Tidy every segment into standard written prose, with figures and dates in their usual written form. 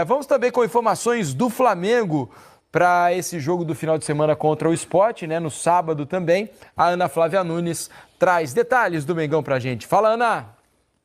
Vamos também com informações do Flamengo para esse jogo do final de semana contra o Sport, né? No sábado também. A Ana Flávia Nunes traz detalhes do Mengão pra gente. Fala, Ana!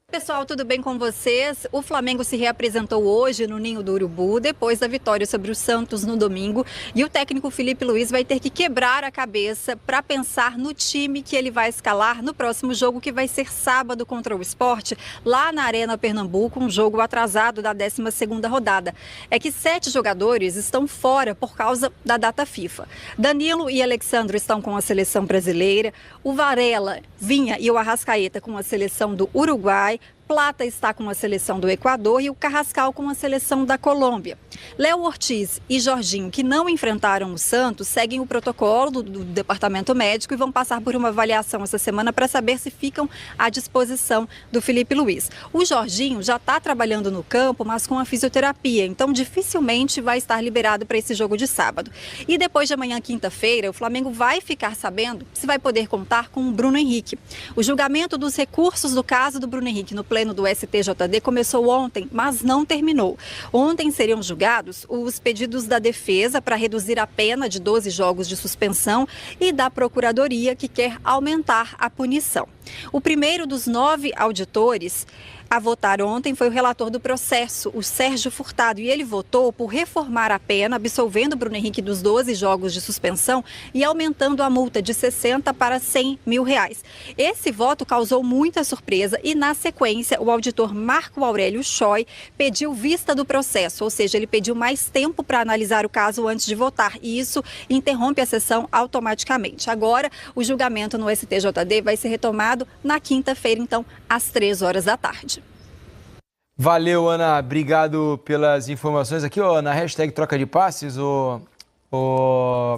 Pessoal, tudo bem com vocês? O Flamengo se reapresentou hoje no Ninho do Urubu, depois da vitória sobre o Santos no domingo. E o técnico Felipe Luiz vai ter que quebrar a cabeça para pensar no time que ele vai escalar no próximo jogo, que vai ser sábado contra o Sport, lá na Arena Pernambuco, um jogo atrasado da 12ª rodada. É que 7 jogadores estão fora por causa da data FIFA. Danilo e Alexandro estão com a seleção brasileira, o Varela, Vinha e o Arrascaeta com a seleção do Uruguai, Plata está com a seleção do Equador e o Carrascal com a seleção da Colômbia. Léo Ortiz e Jorginho, que não enfrentaram o Santos, seguem o protocolo do departamento médico e vão passar por uma avaliação essa semana para saber se ficam à disposição do Felipe Luiz. O Jorginho já está trabalhando no campo, mas com a fisioterapia, então dificilmente vai estar liberado para esse jogo de sábado. E depois de amanhã, quinta-feira, o Flamengo vai ficar sabendo se vai poder contar com o Bruno Henrique. O julgamento dos recursos do caso do Bruno Henrique no pleno do STJD começou ontem, mas não terminou. Ontem seriam julgados os pedidos da defesa para reduzir a pena de 12 jogos de suspensão e da Procuradoria, que quer aumentar a punição. O primeiro dos 9 auditores a votar ontem foi o relator do processo, o Sérgio Furtado, e ele votou por reformar a pena, absolvendo o Bruno Henrique dos 12 jogos de suspensão e aumentando a multa de 60 para 100 mil reais. Esse voto causou muita surpresa e, na sequência, o auditor Marco Aurélio Choi pediu vista do processo, ou seja, ele pediu mais tempo para analisar o caso antes de votar, e isso interrompe a sessão automaticamente. Agora, o julgamento no STJD vai ser retomado na quinta-feira, então, às 3 horas da tarde. Valeu, Ana. Obrigado pelas informações aqui, ó, na hashtag troca de passes, o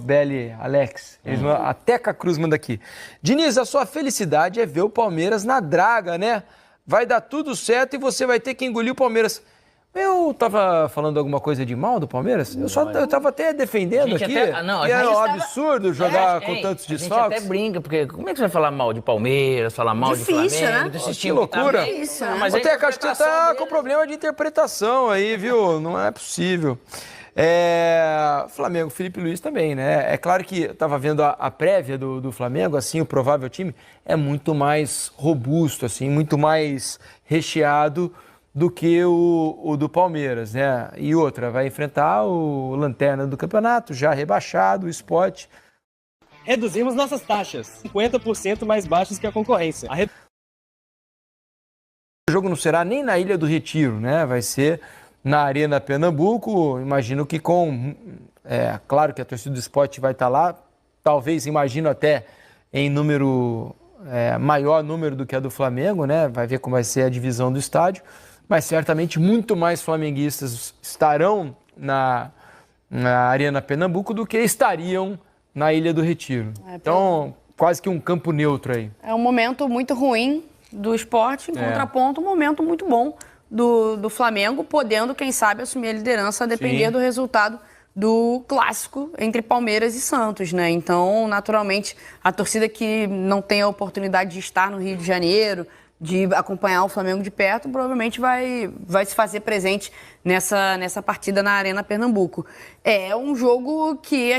BL Alex. A Teca Cruz manda aqui. Diniz, a sua felicidade é ver o Palmeiras na draga, né? Vai dar tudo certo e você vai ter que engolir o Palmeiras. Eu tava falando alguma coisa de mal do Palmeiras? Eu tava até defendendo aqui. Que é um absurdo jogar com tantos desfalques. A gente até brinca, porque como é que você vai falar mal de Palmeiras, falar mal de Flamengo, né? Que loucura. É isso, né? Mas até acho que você tá com problema de interpretação aí, viu? Não é possível. Flamengo, Felipe Luiz também, né? É claro que eu tava vendo a prévia do Flamengo, assim, o provável time é muito mais robusto, assim, muito mais recheado do que o do Palmeiras, né? E outra, vai enfrentar o lanterna do campeonato, já rebaixado, o Sport. Reduzimos nossas taxas, 50% mais baixas que a concorrência. O jogo não será nem na Ilha do Retiro, né? Vai ser na Arena Pernambuco, imagino que claro que a torcida do Sport vai estar lá, talvez, imagino até em maior número do que a do Flamengo, né? Vai ver como vai ser a divisão do estádio. Mas certamente muito mais flamenguistas estarão na Arena Pernambuco do que estariam na Ilha do Retiro. Então, quase que um campo neutro aí. É um momento muito ruim do Sport, em contraponto, um momento muito bom do Flamengo, podendo, quem sabe, assumir a liderança a depender do resultado do clássico entre Palmeiras e Santos, né? Então, naturalmente, a torcida que não tem a oportunidade de estar no Rio de Janeiro, de acompanhar o Flamengo de perto, provavelmente vai se fazer presente nessa partida na Arena Pernambuco. É um jogo que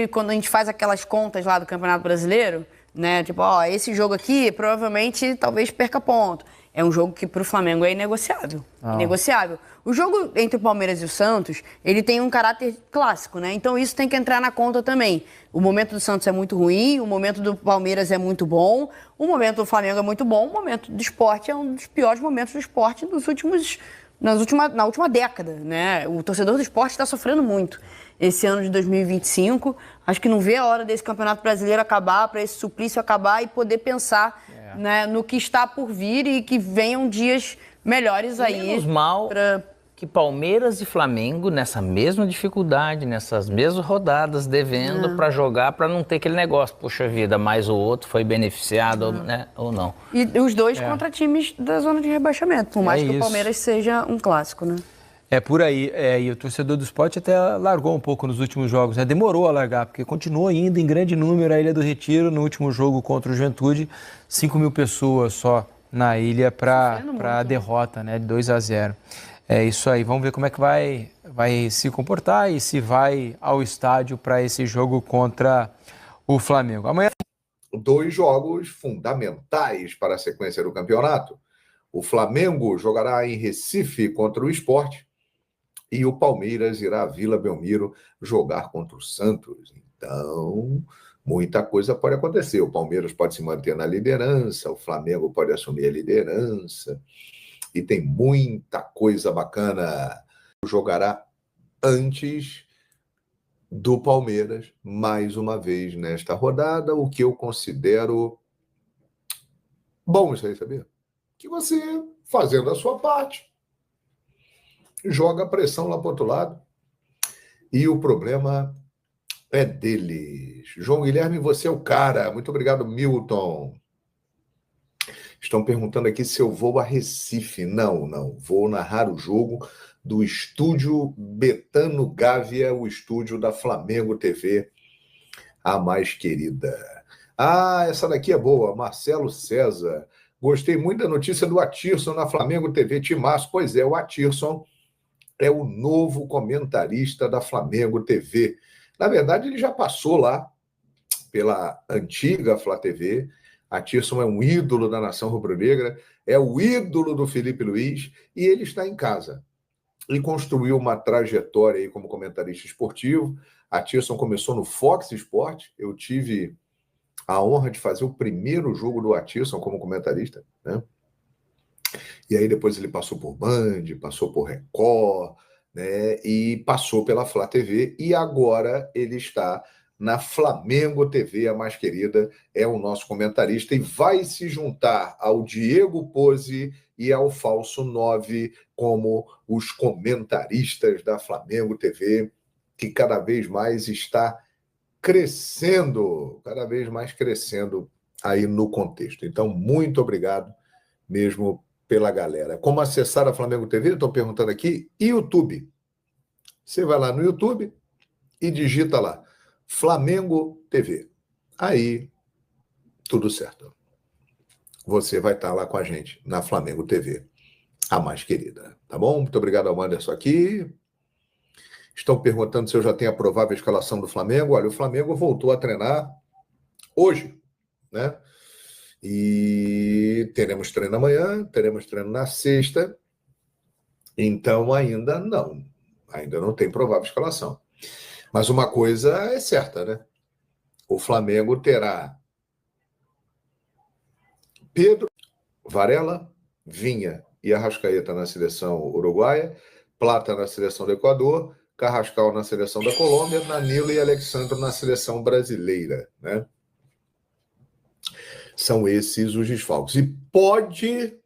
quando a gente faz aquelas contas lá do Campeonato Brasileiro, né, tipo, esse jogo aqui provavelmente talvez perca ponto. É um jogo que para o Flamengo é inegociável. Inegociável. O jogo entre o Palmeiras e o Santos, ele tem um caráter clássico, né? Então isso tem que entrar na conta também. O momento do Santos é muito ruim, o momento do Palmeiras é muito bom, o momento do Flamengo é muito bom, o momento do Sport é um dos piores momentos do Sport na última década, né? O torcedor do Sport está sofrendo muito esse ano de 2025. Acho que não vê a hora desse Campeonato Brasileiro acabar, para esse suplício acabar e poder pensar, né, no que está por vir e que venham dias melhores aí. Menos mal que Palmeiras e Flamengo, nessa mesma dificuldade, nessas mesmas rodadas, devendo para jogar, para não ter aquele negócio, poxa vida, mais o outro foi beneficiado, né, ou não. E os dois contra times da zona de rebaixamento, por mais que o Palmeiras seja um clássico, né? É por aí, e o torcedor do Sport até largou um pouco nos últimos jogos, né? Demorou a largar, porque continuou indo em grande número a Ilha do Retiro, no último jogo contra o Juventude, 5 mil pessoas só na ilha para a derrota, né, de 2-0. É isso aí, vamos ver como é que vai se comportar e se vai ao estádio para esse jogo contra o Flamengo. Amanhã. 2 jogos fundamentais para a sequência do campeonato. O Flamengo jogará em Recife contra o Sport e o Palmeiras irá à Vila Belmiro jogar contra o Santos. Então, muita coisa pode acontecer. O Palmeiras pode se manter na liderança, o Flamengo pode assumir a liderança e tem muita coisa bacana. Jogará antes do Palmeiras, mais uma vez nesta rodada, o que eu considero bom isso aí, sabia? Que você, fazendo a sua parte, joga a pressão lá para o outro lado e o problema é deles. João Guilherme, você é o cara. Muito obrigado, Milton. Estão perguntando aqui se eu vou a Recife. Não. Vou narrar o jogo do estúdio Betano Gávea, o estúdio da Flamengo TV, a mais querida. Essa daqui é boa. Marcelo César. Gostei muito da notícia do Atirson na Flamengo TV. Timaço. Pois é, o Atirson é o novo comentarista da Flamengo TV. Na verdade, ele já passou lá pela antiga Flá TV. Atirson é um ídolo da nação rubro-negra, é o ídolo do Felipe Luiz e ele está em casa. Ele construiu uma trajetória aí como comentarista esportivo. Atirson começou no Fox Sport. Eu tive a honra de fazer o primeiro jogo do Atirson como comentarista, né? E aí depois ele passou por Band, passou por Record, né? E passou pela Flá TV e agora ele está na Flamengo TV, a mais querida, é o nosso comentarista e vai se juntar ao Diego Pose e ao Falso 9 como os comentaristas da Flamengo TV, que cada vez mais está crescendo, cada vez mais crescendo aí no contexto. Então, muito obrigado mesmo pela galera. Como acessar a Flamengo TV? Estão perguntando aqui. YouTube. Você vai lá no YouTube e digita lá Flamengo TV. Aí, tudo certo. Você vai estar lá com a gente na Flamengo TV, a mais querida. Tá bom? Muito obrigado ao Anderson aqui. Estão perguntando se eu já tenho a provável escalação do Flamengo. Olha, o Flamengo voltou a treinar hoje, né? E teremos treino amanhã, teremos treino na sexta. Então, ainda não tem provável escalação. Mas uma coisa é certa, né? O Flamengo terá Pedro, Varela, Vinha e Arrascaeta na seleção uruguaia, Plata na seleção do Equador, Carrascal na seleção da Colômbia, Danilo e Alexandre na seleção brasileira, né? São esses os desfalques. E pode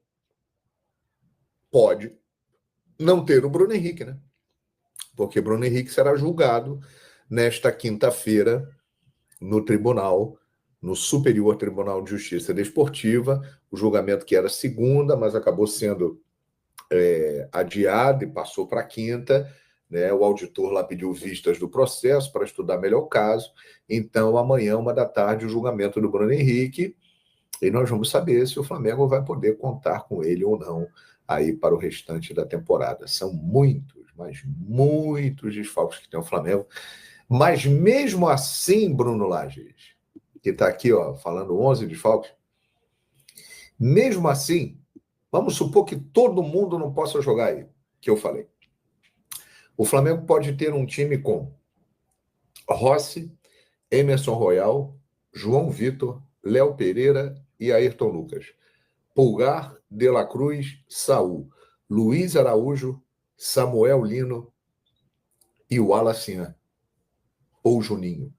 não ter o Bruno Henrique, né? Porque Bruno Henrique será julgado nesta quinta-feira no tribunal, no Superior Tribunal de Justiça Desportiva, o julgamento que era segunda, mas acabou sendo adiado e passou para quinta, né? O auditor lá pediu vistas do processo para estudar melhor o caso. Então, amanhã, 1h da tarde, o julgamento do Bruno Henrique, e nós vamos saber se o Flamengo vai poder contar com ele ou não aí para o restante da temporada. São muitos, mas muitos desfalques que tem o Flamengo. Mas mesmo assim, Bruno Lages, que está aqui falando 11 desfalques, mesmo assim, vamos supor que todo mundo não possa jogar aí, que eu falei. O Flamengo pode ter um time com Rossi, Emerson Royal, João Vitor, Léo Pereira e Ayrton Lucas. Pulgar, De La Cruz, Saul, Luiz Araújo, Samuel Lino e o Wallace ou Juninho.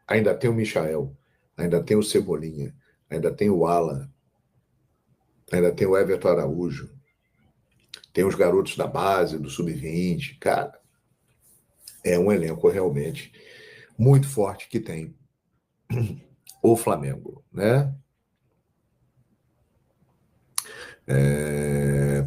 Ainda tem o Michael, ainda tem o Cebolinha, ainda tem o Alan, ainda tem o Everton Araújo, tem os garotos da base, do Sub-20. Cara, é um elenco realmente muito forte que tem o Flamengo, né?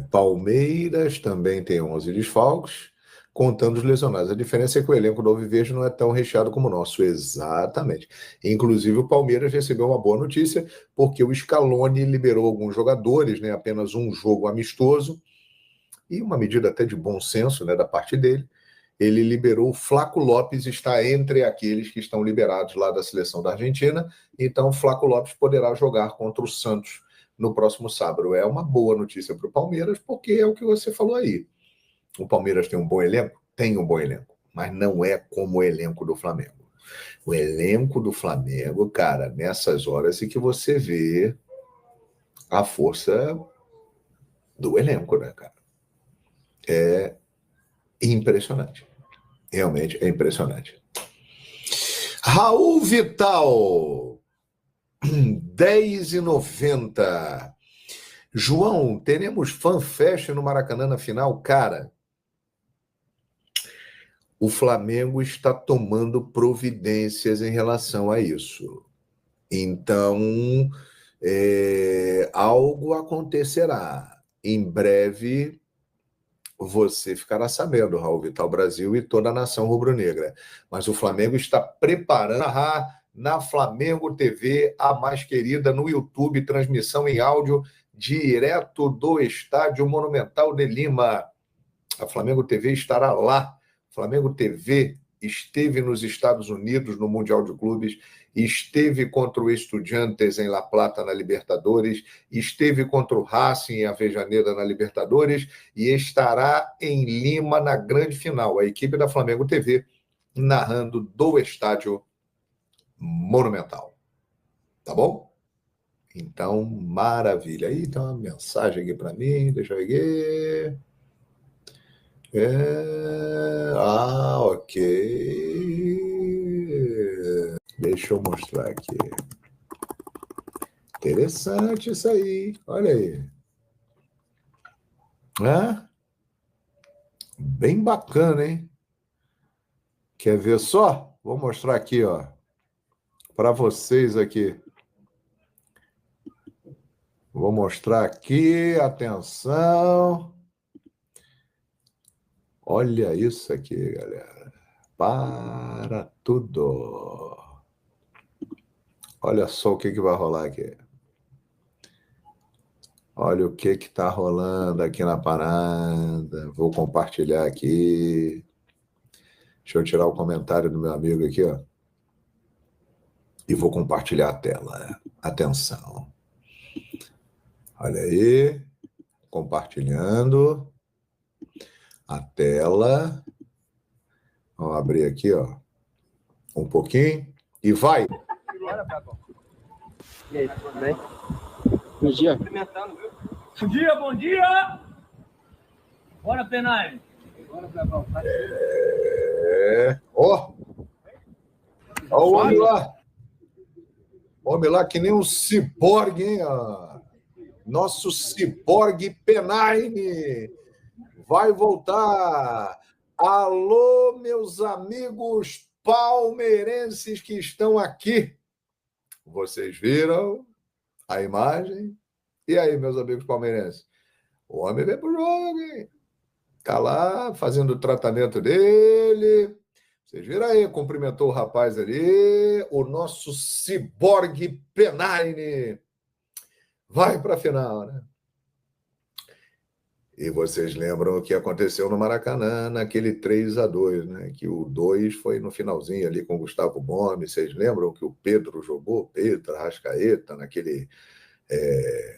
Palmeiras também tem 11 desfalques, contando os lesionados. A diferença é que o elenco do Alviverde não é tão recheado como o nosso. Exatamente. Inclusive, o Palmeiras recebeu uma boa notícia, porque o Scaloni liberou alguns jogadores, né? Apenas um jogo amistoso, e uma medida até de bom senso, né, da parte dele, ele liberou o Flaco Lopes, está entre aqueles que estão liberados lá da seleção da Argentina, então o Flaco Lopes poderá jogar contra o Santos no próximo sábado. É uma boa notícia para o Palmeiras, porque é o que você falou aí. O Palmeiras tem um bom elenco? Tem um bom elenco, mas não é como o elenco do Flamengo. O elenco do Flamengo, cara, nessas horas é que você vê a força do elenco, né, cara? É impressionante. Realmente é impressionante. Raul Vital, 10,90. João, teremos fanfest no Maracanã na final? Cara, o Flamengo está tomando providências em relação a isso. Então, algo acontecerá. Em breve, você ficará sabendo, Raul Vital Brasil e toda a nação rubro-negra. Mas o Flamengo está preparando na Flamengo TV, a mais querida, no YouTube, transmissão em áudio, direto do Estádio Monumental de Lima. A Flamengo TV estará lá. Flamengo TV esteve nos Estados Unidos no Mundial de Clubes, esteve contra o Estudiantes em La Plata na Libertadores, esteve contra o Racing em Avejaneda na Libertadores e estará em Lima na grande final. A equipe da Flamengo TV narrando do Estádio Monumental. Tá bom? Então, maravilha. Aí tem uma mensagem aqui para mim, deixa eu ver. Ok. Deixa eu mostrar aqui. Interessante isso aí. Olha aí. Bem bacana, hein? Quer ver só? Vou mostrar aqui, ó, para vocês aqui. Vou mostrar aqui, atenção. Olha isso aqui, galera. Para tudo. Olha só o que vai rolar aqui. Olha o que está rolando aqui na parada. Vou compartilhar aqui. Deixa eu tirar o comentário do meu amigo aqui, ó. E vou compartilhar a tela. Atenção. Olha aí. Compartilhando a tela. Vamos abrir aqui, ó. Um pouquinho. E vai! E aí, tudo bem? Bom dia. Bom dia, bom dia! Bora, Penai! Bora, Clebão. Ó! Ó o homem lá! O homem lá que nem um ciborgue, hein? Nosso ciborgue Penaine vai voltar. Alô, meus amigos palmeirenses que estão aqui. Vocês viram a imagem? E aí, meus amigos palmeirenses? O homem veio pro jogo, hein? Tá lá fazendo o tratamento dele. Vocês viram aí? Cumprimentou o rapaz ali. O nosso ciborgue Penaine vai para a final, né? E vocês lembram o que aconteceu no Maracanã, naquele 3-2, né? Que o 2 foi no finalzinho ali com o Gustavo Gomes. Vocês lembram que o Pedro jogou? Pedro, Arrascaeta, naquele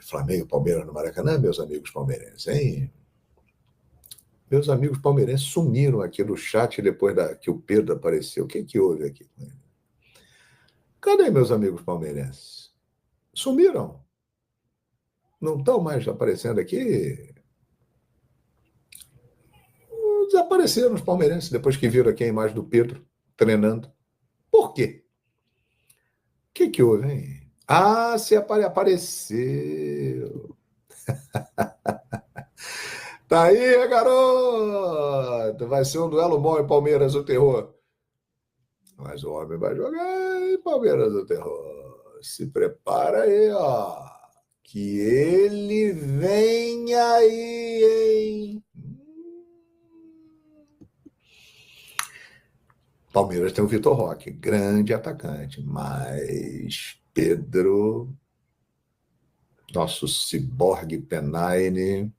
Flamengo e Palmeiras no Maracanã, meus amigos palmeirenses, hein? Meus amigos palmeirenses sumiram aqui no chat depois que o Pedro apareceu. O que houve aqui? Cadê meus amigos palmeirenses? Sumiram. Não estão mais aparecendo aqui? Desapareceram os palmeirenses depois que viram aqui a imagem do Pedro treinando. Por quê? O que houve, hein? Ah, se apareceu. Tá aí, garoto. Vai ser um duelo bom em Palmeiras o terror. Mas o homem vai jogar em Palmeiras o terror. Se prepara aí, ó. Que ele vem aí, hein? Palmeiras tem o Vitor Roque, grande atacante, mas Pedro, nosso ciborgue Penaine,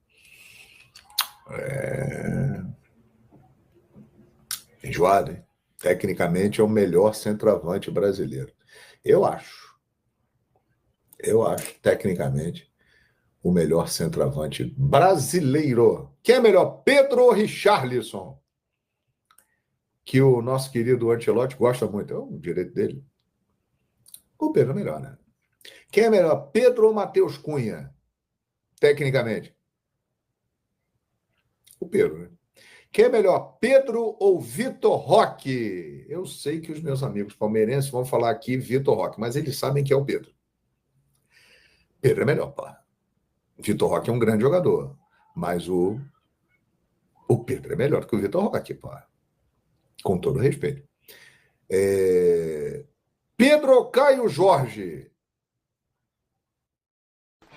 Enjoado, hein? Tecnicamente é o melhor centroavante brasileiro. Eu acho, tecnicamente, o melhor centroavante brasileiro. Quem é melhor, Pedro ou Richarlison? Que o nosso querido Ancelotti gosta muito. É o direito dele. O Pedro é melhor, né? Quem é melhor, Pedro ou Matheus Cunha? Tecnicamente. O Pedro, né? Quem é melhor, Pedro ou Vitor Roque? Eu sei que os meus amigos palmeirenses vão falar aqui Vitor Roque, mas eles sabem que é o Pedro. Pedro é melhor, pá. Vitor Roque é um grande jogador, mas o Pedro é melhor que o Vitor Roque, pá. Com todo respeito. Pedro ou Caio Jorge?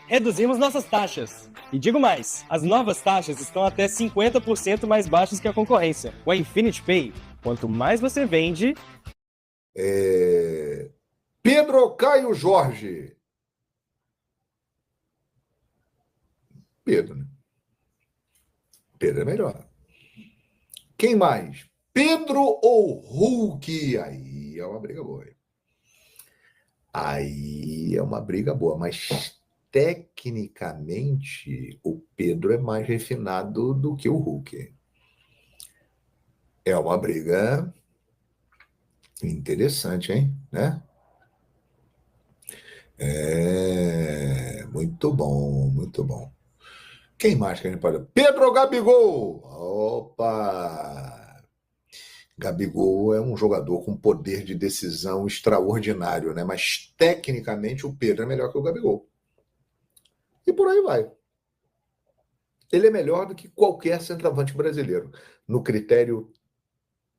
Reduzimos nossas taxas. E digo mais, as novas taxas estão até 50% mais baixas que a concorrência. Com a Infinity Pay, quanto mais você vende... Pedro ou Caio Jorge? Pedro, né? Pedro é melhor. Quem mais? Pedro ou Hulk? Aí é uma briga boa. Aí é uma briga boa, mas tecnicamente o Pedro é mais refinado do que o Hulk. É uma briga interessante, hein? Né? Muito bom, muito bom. Quem mais que a gente pode... Pedro ou Gabigol? Opa! Gabigol é um jogador com poder de decisão extraordinário, né? Mas tecnicamente o Pedro é melhor que o Gabigol. E por aí vai. Ele é melhor do que qualquer centroavante brasileiro, no critério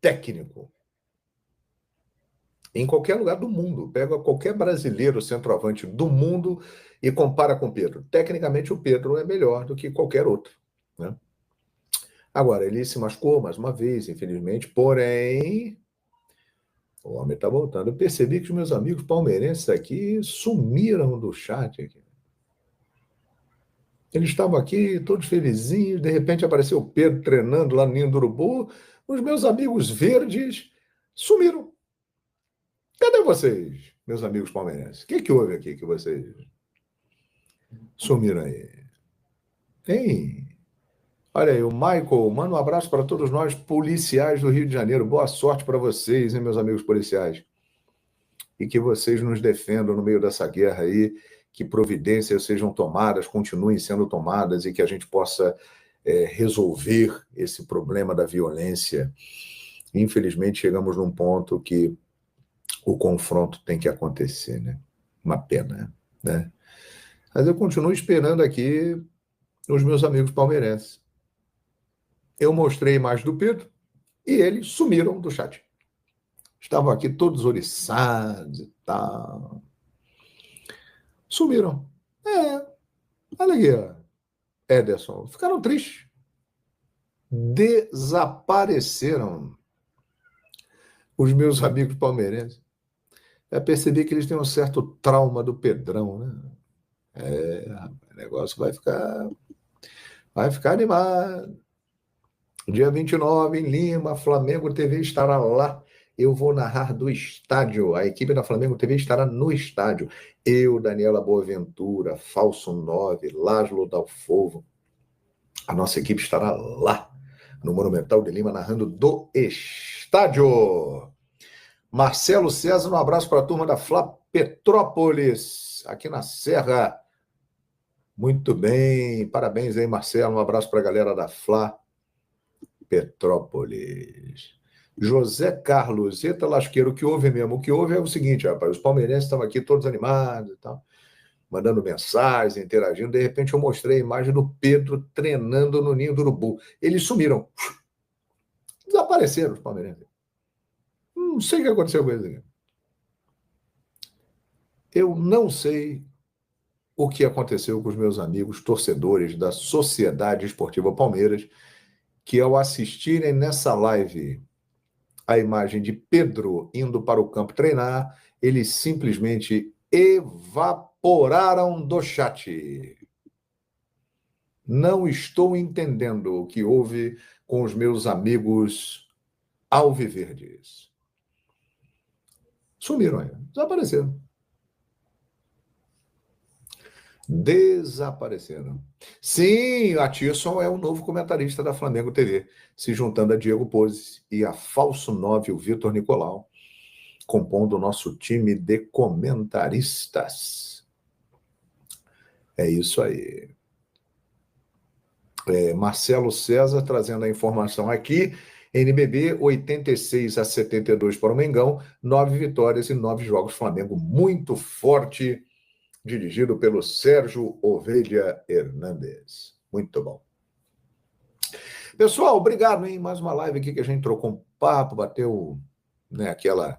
técnico. Em qualquer lugar do mundo. Pega qualquer brasileiro centroavante do mundo e compara com o Pedro. Tecnicamente, o Pedro é melhor do que qualquer outro, né? Agora, ele se machucou mais uma vez, infelizmente, porém, o homem está voltando. Eu percebi que os meus amigos palmeirenses aqui sumiram do chat aqui. Eles estavam aqui todos felizinhos, de repente apareceu o Pedro treinando lá no Ninho do Urubu. Os meus amigos verdes sumiram. Cadê vocês, meus amigos palmeirenses? O que houve aqui que vocês sumiram aí? Tem. Olha aí, o Michael, manda um abraço para todos nós policiais do Rio de Janeiro. Boa sorte para vocês, hein, meus amigos policiais. E que vocês nos defendam no meio dessa guerra aí, que providências sejam tomadas, continuem sendo tomadas e que a gente possa resolver esse problema da violência. Infelizmente, chegamos num ponto que o confronto tem que acontecer, né? Uma pena, né? Mas eu continuo esperando aqui os meus amigos palmeirenses. Eu mostrei a imagem do Pedro e eles sumiram do chat. Estavam aqui todos oriçados e tal. Sumiram. Olha aqui, ó. Ederson. Ficaram tristes. Desapareceram os meus amigos palmeirenses. Eu percebi que eles têm um certo trauma do Pedrão, né? O negócio vai ficar animado. Dia 29, em Lima, Flamengo TV estará lá. Eu vou narrar do estádio. A equipe da Flamengo TV estará no estádio. Eu, Daniela Boaventura, Falso 9, Láslo Dalfovo. A nossa equipe estará lá, no Monumental de Lima, narrando do estádio. Marcelo César, um abraço para a turma da Fla Petrópolis, aqui na Serra. Muito bem, parabéns aí, Marcelo. Um abraço para a galera da Fla Petrópolis. José Carlos, eita lasqueiro, o que houve mesmo? O que houve é o seguinte, rapaz, os palmeirenses estavam aqui todos animados e tal, mandando mensagens, interagindo. De repente eu mostrei a imagem do Pedro treinando no Ninho do Urubu. Eles sumiram. Desapareceram os palmeirenses. Não sei o que aconteceu com eles. Eu não sei o que aconteceu com os meus amigos torcedores da Sociedade Esportiva Palmeiras, que ao assistirem nessa live a imagem de Pedro indo para o campo treinar, eles simplesmente evaporaram do chat. Não estou entendendo o que houve com os meus amigos alviverdes. Sumiram aí, desapareceram. Desapareceram. Sim, a Tirson é o novo comentarista da Flamengo TV, se juntando a Diego Pose e a Falso 9, o Vitor Nicolau, compondo o nosso time de comentaristas. É isso aí. Marcelo César trazendo a informação aqui. NBB 86-72 para o Mengão, 9 vitórias e 9 jogos. Flamengo muito forte, dirigido pelo Sérgio Ovelha Hernandes. Muito bom. Pessoal, obrigado, hein? Mais uma live aqui que a gente trocou um papo, bateu, né, aquela